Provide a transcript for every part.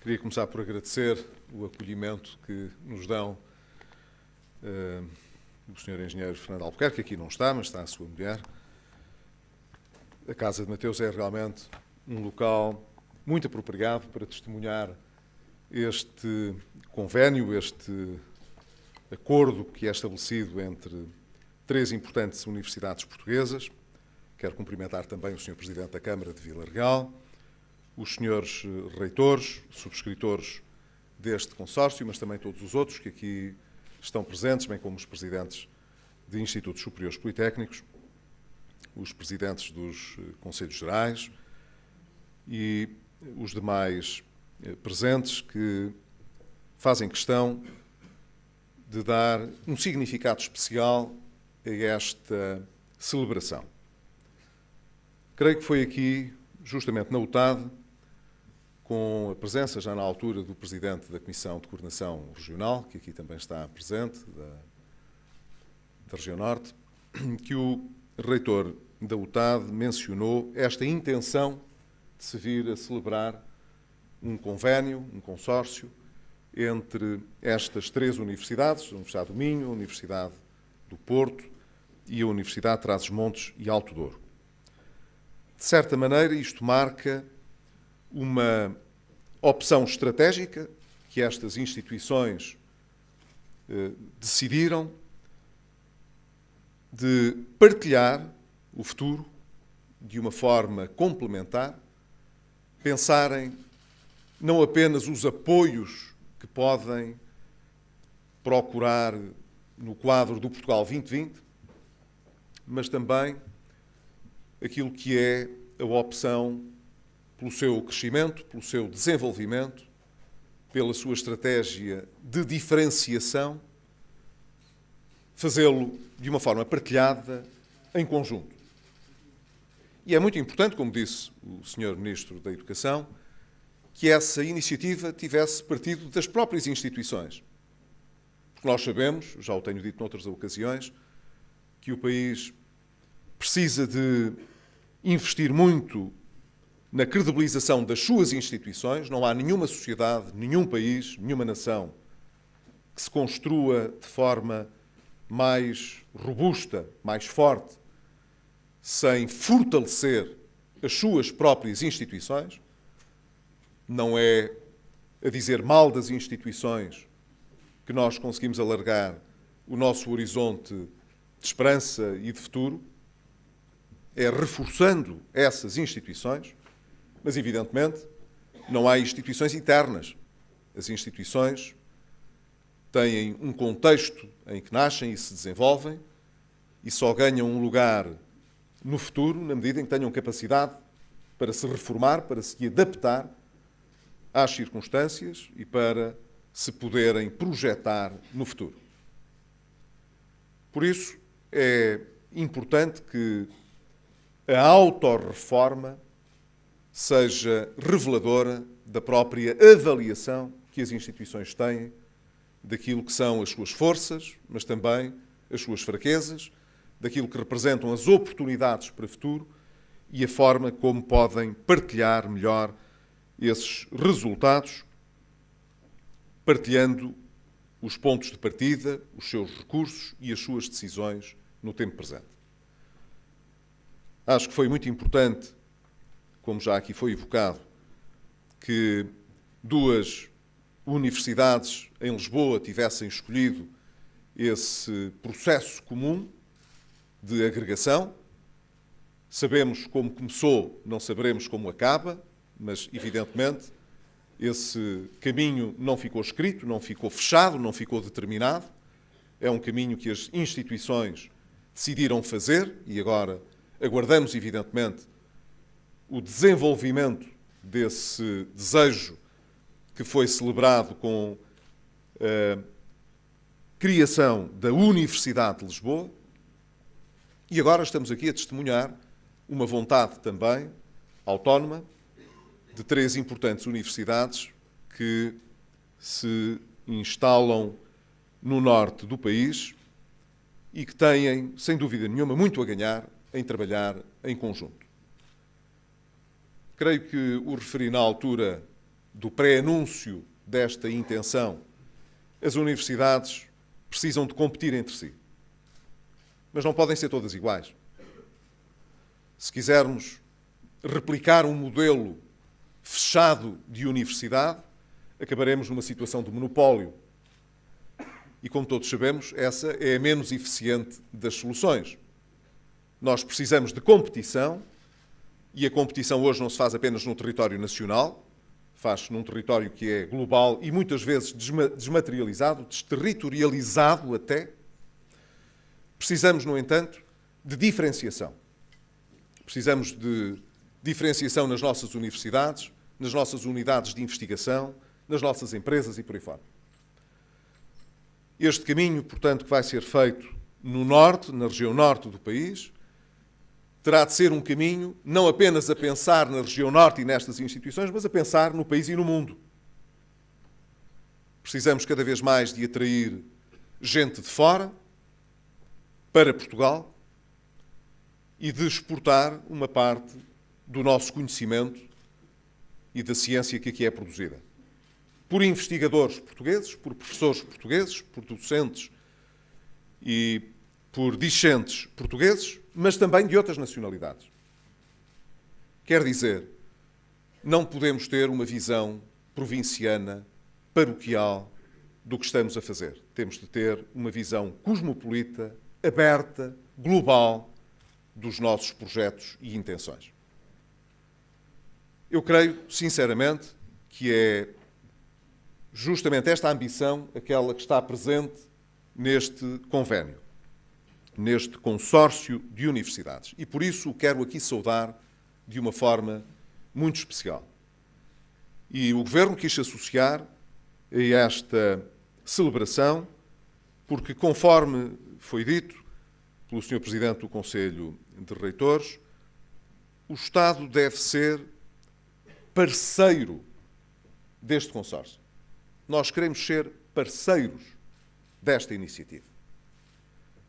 Queria começar por agradecer o acolhimento que nos dão o Sr. Engenheiro Fernando Albuquerque, que aqui não está, mas está a sua mulher. A Casa de Mateus é realmente um local muito apropriado para testemunhar este convênio, este acordo que é estabelecido entre três importantes universidades portuguesas. Quero cumprimentar também o Sr. Presidente da Câmara de Vila Real, os senhores reitores, subscritores deste consórcio, mas também todos os outros que aqui estão presentes, bem como os presidentes de Institutos Superiores Politécnicos, os presidentes dos Conselhos Gerais e os demais presentes que fazem questão de dar um significado especial a esta celebração. Creio que foi aqui, justamente na UTAD, com a presença já na altura do Presidente da Comissão de Coordenação Regional, que aqui também está presente, da Região Norte, que o reitor da UTAD mencionou esta intenção de se vir a celebrar um convênio, um consórcio, entre estas três universidades, a Universidade do Minho, a Universidade do Porto e a Universidade de Trás-os-Montes e Alto Douro. De certa maneira, isto marca uma opção estratégica que estas instituições decidiram de partilhar o futuro de uma forma complementar, pensarem não apenas os apoios que podem procurar no quadro do Portugal 2020, mas também aquilo que é a opção pelo seu crescimento, pelo seu desenvolvimento, pela sua estratégia de diferenciação, fazê-lo de uma forma partilhada, em conjunto. E é muito importante, como disse o Sr. Ministro da Educação, que essa iniciativa tivesse partido das próprias instituições. Porque nós sabemos, já o tenho dito noutras ocasiões, que o país precisa de investir muito na credibilização das suas instituições. Não há nenhuma sociedade, nenhum país, nenhuma nação que se construa de forma mais robusta, mais forte, sem fortalecer as suas próprias instituições. Não é a dizer mal das instituições que nós conseguimos alargar o nosso horizonte de esperança e de futuro. É reforçando essas instituições, mas, evidentemente, não há instituições eternas. As instituições têm um contexto em que nascem e se desenvolvem e só ganham um lugar no futuro na medida em que tenham capacidade para se reformar, para se adaptar às circunstâncias e para se poderem projetar no futuro. Por isso, é importante que a autorreforma seja reveladora da própria avaliação que as instituições têm daquilo que são as suas forças, mas também as suas fraquezas, daquilo que representam as oportunidades para o futuro e a forma como podem partilhar melhor esses resultados, partilhando os pontos de partida, os seus recursos e as suas decisões no tempo presente. Acho que foi muito importante, como já aqui foi evocado, que duas universidades em Lisboa tivessem escolhido esse processo comum de agregação. Sabemos como começou, não saberemos como acaba, mas, evidentemente, esse caminho não ficou escrito, não ficou fechado, não ficou determinado. É um caminho que as instituições decidiram fazer e agora aguardamos, evidentemente, o desenvolvimento desse desejo que foi celebrado com a criação da Universidade de Lisboa. E agora estamos aqui a testemunhar uma vontade também autónoma de três importantes universidades que se instalam no norte do país e que têm, sem dúvida nenhuma, muito a ganhar em trabalhar em conjunto. Creio que o referi na altura do pré-anúncio desta intenção, as universidades precisam de competir entre si. Mas não podem ser todas iguais. Se quisermos replicar um modelo fechado de universidade, acabaremos numa situação de monopólio. E, como todos sabemos, essa é a menos eficiente das soluções. Nós precisamos de competição, e a competição hoje não se faz apenas no território nacional, faz-se num território que é global e muitas vezes desmaterializado, desterritorializado até. Precisamos, no entanto, de diferenciação. Precisamos de diferenciação nas nossas universidades, nas nossas unidades de investigação, nas nossas empresas e por aí fora. Este caminho, portanto, que vai ser feito no norte, na região norte do país, terá de ser um caminho não apenas a pensar na região norte e nestas instituições, mas a pensar no país e no mundo. Precisamos cada vez mais de atrair gente de fora para Portugal e de exportar uma parte do nosso conhecimento e da ciência que aqui é produzida. Por investigadores portugueses, por professores portugueses, por docentes e por discentes portugueses, mas também de outras nacionalidades. Quer dizer, não podemos ter uma visão provinciana, paroquial, do que estamos a fazer. Temos de ter uma visão cosmopolita, aberta, global, dos nossos projetos e intenções. Eu creio, sinceramente, que é justamente esta ambição aquela que está presente neste convénio, neste consórcio de universidades. E por isso o quero aqui saudar de uma forma muito especial. E o Governo quis se associar a esta celebração, porque, conforme foi dito pelo Sr. Presidente do Conselho de Reitores, o Estado deve ser parceiro deste consórcio. Nós queremos ser parceiros desta iniciativa.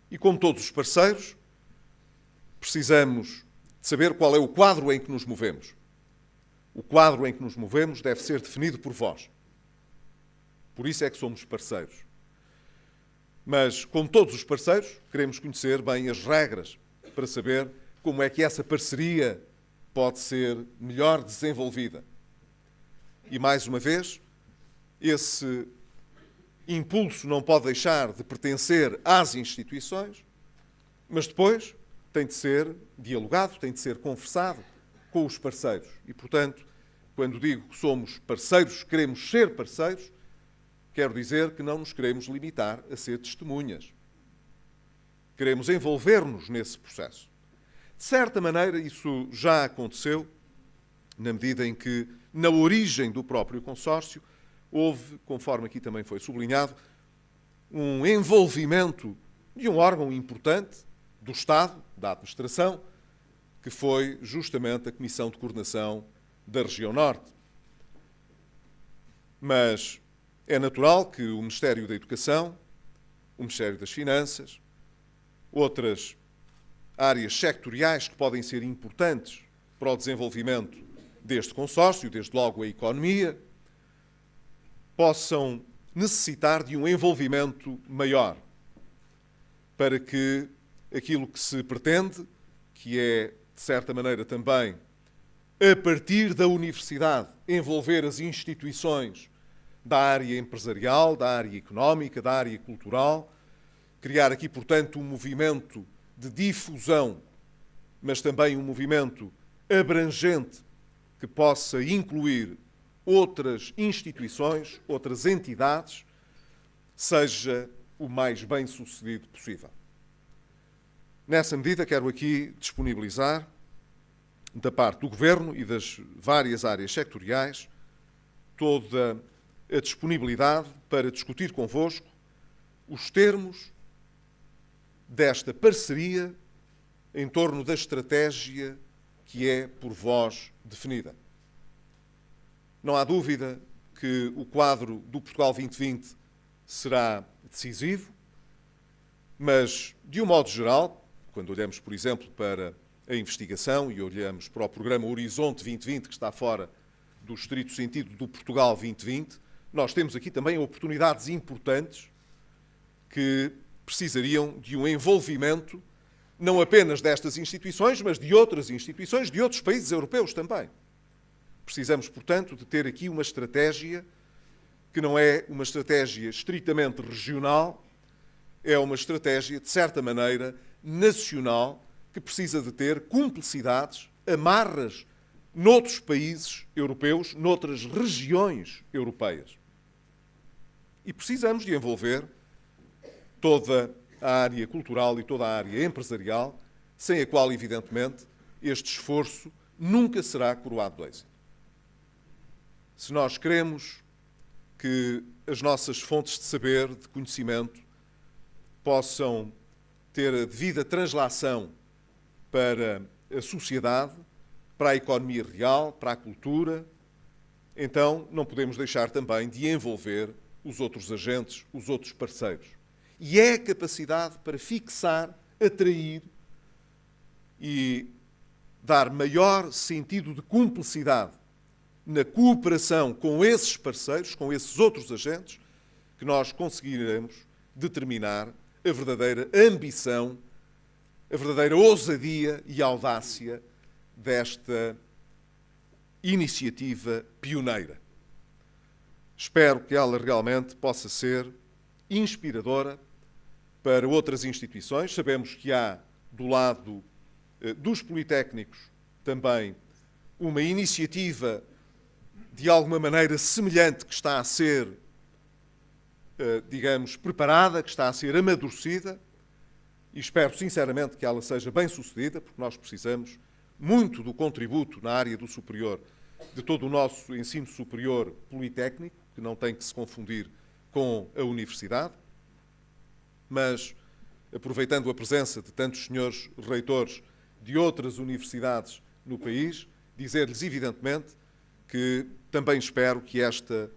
E, como todos os parceiros, precisamos de saber qual é o quadro em que nos movemos. O quadro em que nos movemos deve ser definido por vós. Por isso é que somos parceiros. Mas, como todos os parceiros, queremos conhecer bem as regras para saber como é que essa parceria pode ser melhor desenvolvida. E, mais uma vez, esse impulso não pode deixar de pertencer às instituições, mas depois tem de ser dialogado, tem de ser conversado com os parceiros. E, portanto, quando digo que somos parceiros, queremos ser parceiros, quero dizer que não nos queremos limitar a ser testemunhas. Queremos envolver-nos nesse processo. De certa maneira, isso já aconteceu, na medida em que, na origem do próprio consórcio, houve, conforme aqui também foi sublinhado, um envolvimento de um órgão importante do Estado, da administração, que foi justamente a Comissão de Coordenação da Região Norte. Mas é natural que o Ministério da Educação, o Ministério das Finanças, outras áreas sectoriais que podem ser importantes para o desenvolvimento deste consórcio, desde logo a economia, possam necessitar de um envolvimento maior para que aquilo que se pretende, que é, de certa maneira também, a partir da universidade, envolver as instituições da área empresarial, da área económica, da área cultural, criar aqui, portanto, um movimento de difusão, mas também um movimento abrangente que possa incluir outras instituições, outras entidades, seja o mais bem-sucedido possível. Nessa medida, quero aqui disponibilizar, da parte do Governo e das várias áreas sectoriais, toda a disponibilidade para discutir convosco os termos desta parceria em torno da estratégia que é por vós definida. Não há dúvida que o quadro do Portugal 2020 será decisivo, mas, de um modo geral, quando olhamos, por exemplo, para a investigação e olhamos para o programa Horizonte 2020, que está fora do estrito sentido do Portugal 2020, nós temos aqui também oportunidades importantes que precisariam de um envolvimento não apenas destas instituições, mas de outras instituições, de outros países europeus também. Precisamos, portanto, de ter aqui uma estratégia que não é uma estratégia estritamente regional, é uma estratégia, de certa maneira, nacional, que precisa de ter cumplicidades, amarras noutros países europeus, noutras regiões europeias. E precisamos de envolver toda a área cultural e toda a área empresarial, sem a qual, evidentemente, este esforço nunca será coroado de êxito. Se nós queremos que as nossas fontes de saber, de conhecimento, possam ter a devida translação para a sociedade, para a economia real, para a cultura, então não podemos deixar também de envolver os outros agentes, os outros parceiros. E é a capacidade para fixar, atrair e dar maior sentido de cumplicidade na cooperação com esses parceiros, com esses outros agentes, que nós conseguiremos determinar a verdadeira ambição, a verdadeira ousadia e audácia desta iniciativa pioneira. Espero que ela realmente possa ser inspiradora para outras instituições. Sabemos que há, do lado dos politécnicos, também uma iniciativa de alguma maneira semelhante que está a ser, digamos, preparada, que está a ser amadurecida, e espero sinceramente que ela seja bem sucedida, porque nós precisamos muito do contributo na área do superior, de todo o nosso ensino superior politécnico, que não tem que se confundir com a universidade, mas, aproveitando a presença de tantos senhores reitores de outras universidades no país, dizer-lhes evidentemente que também espero que esta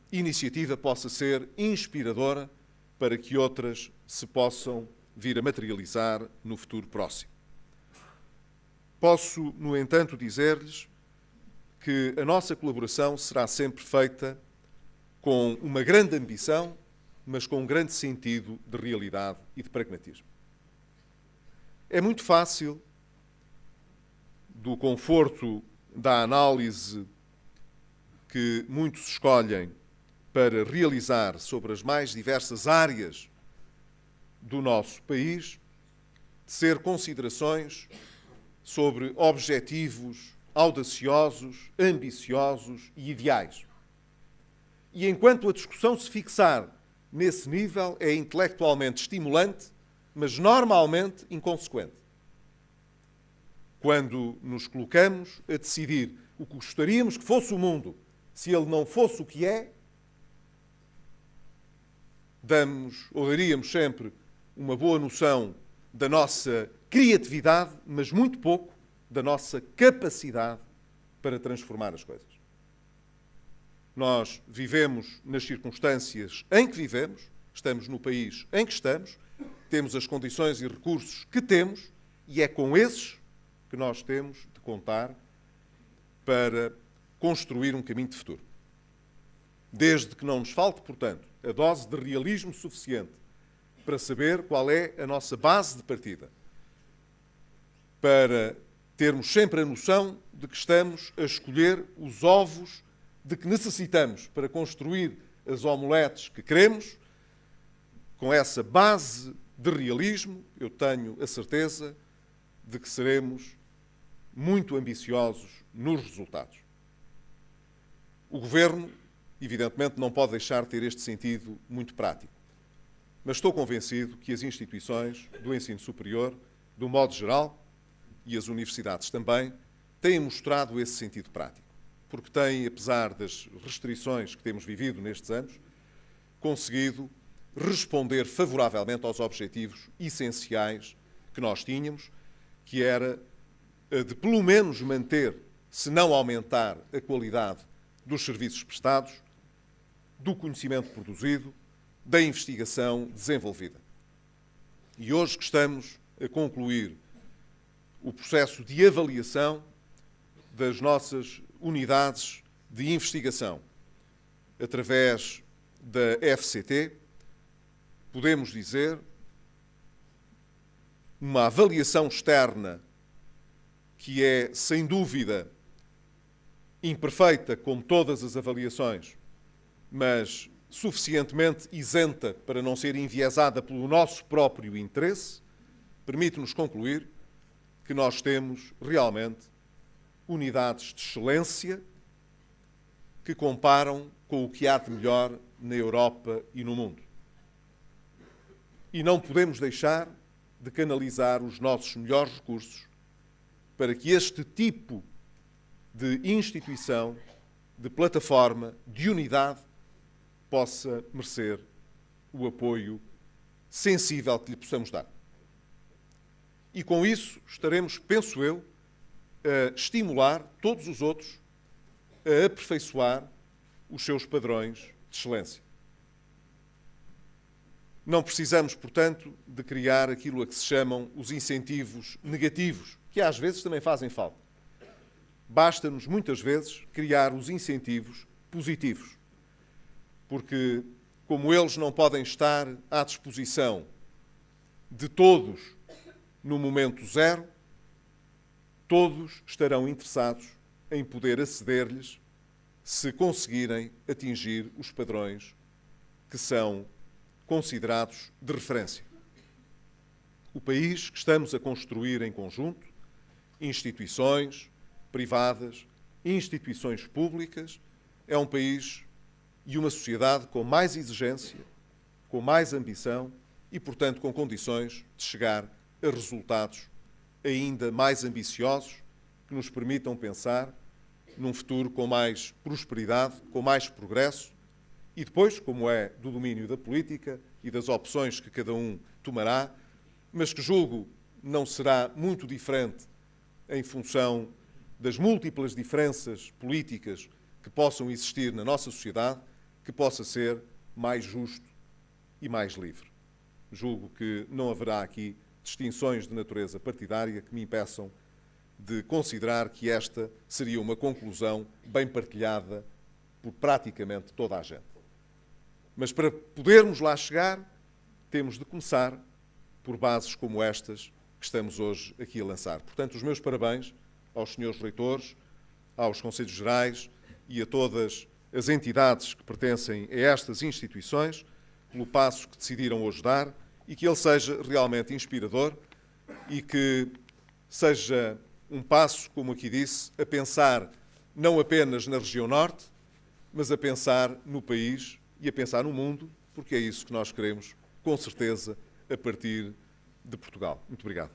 iniciativa possa ser inspiradora para que outras se possam vir a materializar no futuro próximo. Posso, no entanto, dizer-lhes que a nossa colaboração será sempre feita com uma grande ambição, mas com um grande sentido de realidade e de pragmatismo. É muito fácil, do conforto da análise que muitos escolhem para realizar sobre as mais diversas áreas do nosso país, tecer considerações sobre objetivos audaciosos, ambiciosos e ideais. E enquanto a discussão se fixar nesse nível, é intelectualmente estimulante, mas normalmente inconsequente. Quando nos colocamos a decidir o que gostaríamos que fosse o mundo, se ele não fosse o que é, daríamos sempre uma boa noção da nossa criatividade, mas muito pouco da nossa capacidade para transformar as coisas. Nós vivemos nas circunstâncias em que vivemos, estamos no país em que estamos, temos as condições e recursos que temos, e é com esses que nós temos de contar para construir um caminho de futuro. Desde que não nos falte, portanto, a dose de realismo suficiente para saber qual é a nossa base de partida, para termos sempre a noção de que estamos a escolher os ovos de que necessitamos para construir as omeletes que queremos. Com essa base de realismo, eu tenho a certeza de que seremos muito ambiciosos nos resultados. O Governo, evidentemente, não pode deixar de ter este sentido muito prático. Mas estou convencido que as instituições do ensino superior, do modo geral, e as universidades também, têm mostrado esse sentido prático. Porque têm, apesar das restrições que temos vivido nestes anos, conseguido responder favoravelmente aos objetivos essenciais que nós tínhamos, que era a de, pelo menos, manter, se não aumentar, a qualidade dos serviços prestados, do conhecimento produzido, da investigação desenvolvida. E hoje que estamos a concluir o processo de avaliação das nossas unidades de investigação através da FCT, podemos dizer, uma avaliação externa que é, sem dúvida, imperfeita, como todas as avaliações, mas suficientemente isenta para não ser enviesada pelo nosso próprio interesse, permite-nos concluir que nós temos realmente unidades de excelência que comparam com o que há de melhor na Europa e no mundo. E não podemos deixar de canalizar os nossos melhores recursos para que este tipo de instituição, de plataforma, de unidade, possa merecer o apoio sensível que lhe possamos dar. E com isso estaremos, penso eu, a estimular todos os outros a aperfeiçoar os seus padrões de excelência. Não precisamos, portanto, de criar aquilo a que se chamam os incentivos negativos, que às vezes também fazem falta. Basta-nos, muitas vezes, criar os incentivos positivos. Porque, como eles não podem estar à disposição de todos no momento zero, todos estarão interessados em poder aceder-lhes se conseguirem atingir os padrões que são considerados de referência. O país que estamos a construir em conjunto, instituições privadas, instituições públicas, é um país e uma sociedade com mais exigência, com mais ambição e, portanto, com condições de chegar a resultados ainda mais ambiciosos que nos permitam pensar num futuro com mais prosperidade, com mais progresso e depois, como é do domínio da política e das opções que cada um tomará, mas que julgo não será muito diferente em função das múltiplas diferenças políticas que possam existir na nossa sociedade, que possa ser mais justo e mais livre. Julgo que não haverá aqui distinções de natureza partidária que me impeçam de considerar que esta seria uma conclusão bem partilhada por praticamente toda a gente. Mas para podermos lá chegar, temos de começar por bases como estas que estamos hoje aqui a lançar. Portanto, os meus parabéns aos senhores reitores, aos conselhos gerais e a todas as entidades que pertencem a estas instituições, pelo passo que decidiram hoje dar e que ele seja realmente inspirador e que seja um passo, como aqui disse, a pensar não apenas na região norte, mas a pensar no país e a pensar no mundo, porque é isso que nós queremos, com certeza, a partir de Portugal. Muito obrigado.